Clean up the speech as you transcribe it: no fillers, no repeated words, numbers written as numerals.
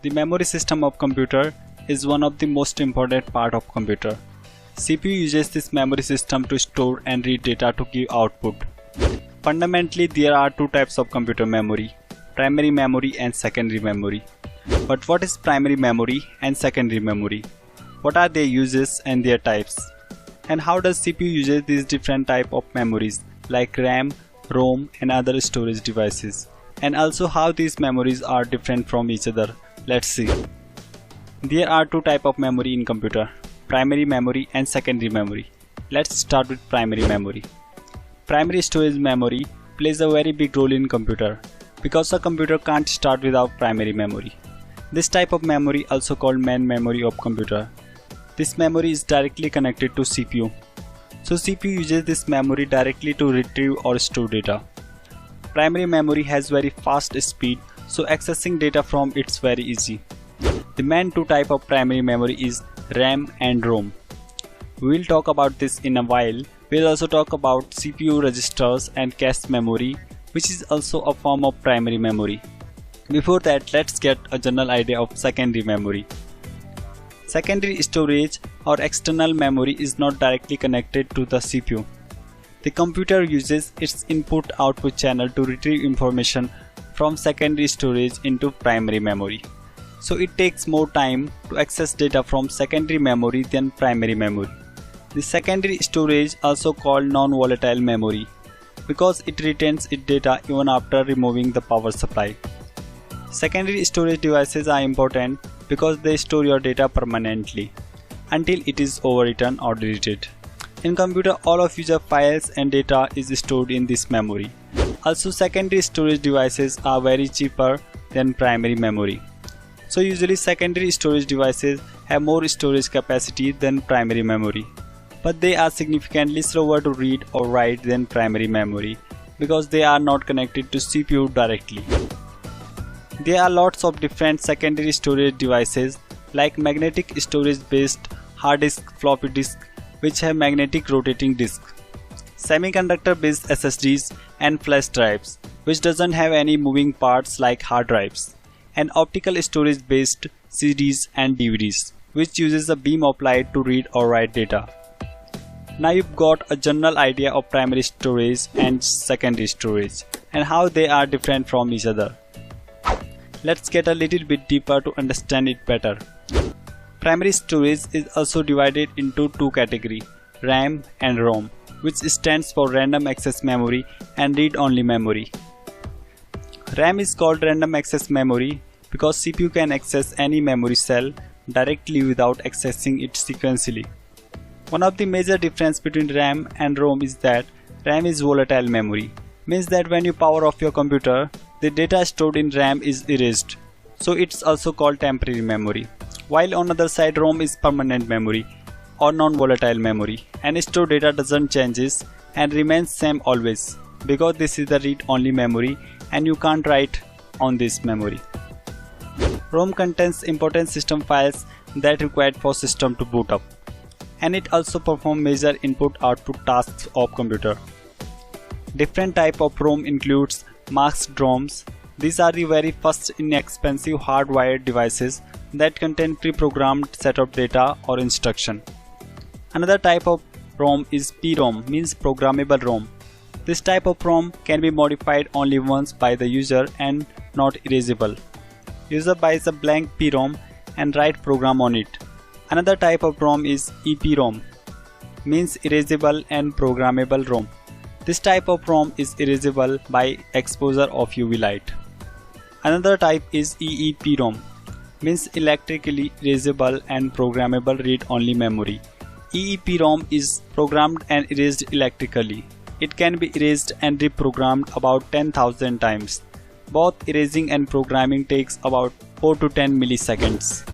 The memory system of computer is one of the most important part of computer. CPU uses this memory system to store and read data to give output. Fundamentally, there are two types of computer memory: primary memory and secondary memory. But what is primary memory and secondary memory? What are their uses and their types? And how does CPU uses these different type of memories like RAM, ROM and other storage devices? And also how these memories are different from each other. Let's see. There are two type of memory in computer: primary memory and secondary memory. Let's start with primary memory. Primary storage memory plays a very big role in computer because a computer can't start without primary memory. This type of memory, also called main memory of computer. This memory is directly connected to CPU. So CPU uses this memory directly to retrieve or store data. Primary memory has very fast speed, so accessing data from it's very easy. The main two type of primary memory is RAM and ROM. We'll talk about this in a while. We'll also talk about CPU registers and cache memory, which is also a form of primary memory. Before that, let's get a general idea of secondary memory. Secondary storage or external memory is not directly connected to the CPU. The computer uses its input-output channel to retrieve information from secondary storage into primary memory. So it takes more time to access data from secondary memory than primary memory. The secondary storage, also called non-volatile memory, because it retains its data even after removing the power supply. Secondary storage devices are important because they store your data permanently until it is overwritten or deleted. In computer, all of user files and data is stored in this memory. Also, secondary storage devices are very cheaper than primary memory. So usually secondary storage devices have more storage capacity than primary memory. But they are significantly slower to read or write than primary memory because they are not connected to CPU directly. There are lots of different secondary storage devices like magnetic storage based hard disk, floppy disk, which have magnetic rotating disk, semiconductor based SSDs and flash drives, which doesn't have any moving parts like hard drives, and optical storage based CDs and DVDs, which uses a beam of light to read or write data. Now you've got a general idea of primary storage and secondary storage and how they are different from each other. Let's get a little bit deeper to understand it better. Primary storage is also divided into two categories, RAM and ROM, which stands for random access memory and read-only memory. RAM is called random access memory because CPU can access any memory cell directly without accessing it sequentially. One of the major differences between RAM and ROM is that RAM is volatile memory, means that when you power off your computer, the data stored in RAM is erased, so it's also called temporary memory. While on the other side, ROM is permanent memory or non-volatile memory, and store data doesn't changes and remains same always because this is the read-only memory and you can't write on this memory. ROM contains important system files that required for system to boot up, and it also performs major input-output tasks of computer. Different type of ROM includes masked ROMs. These are the very first inexpensive hardwired devices that contain pre-programmed set of data or instruction. Another type of ROM is PROM, means programmable ROM. This type of ROM can be modified only once by the user and not erasable. User buys a blank PROM and write program on it. Another type of ROM is EPROM, means erasable and programmable ROM. This type of ROM is erasable by exposure of UV light. Another type is EEPROM, means electrically erasable and programmable read-only memory. EEPROM is programmed and erased electrically. It can be erased and reprogrammed about 10,000 times. Both erasing and programming takes about 4 to 10 milliseconds.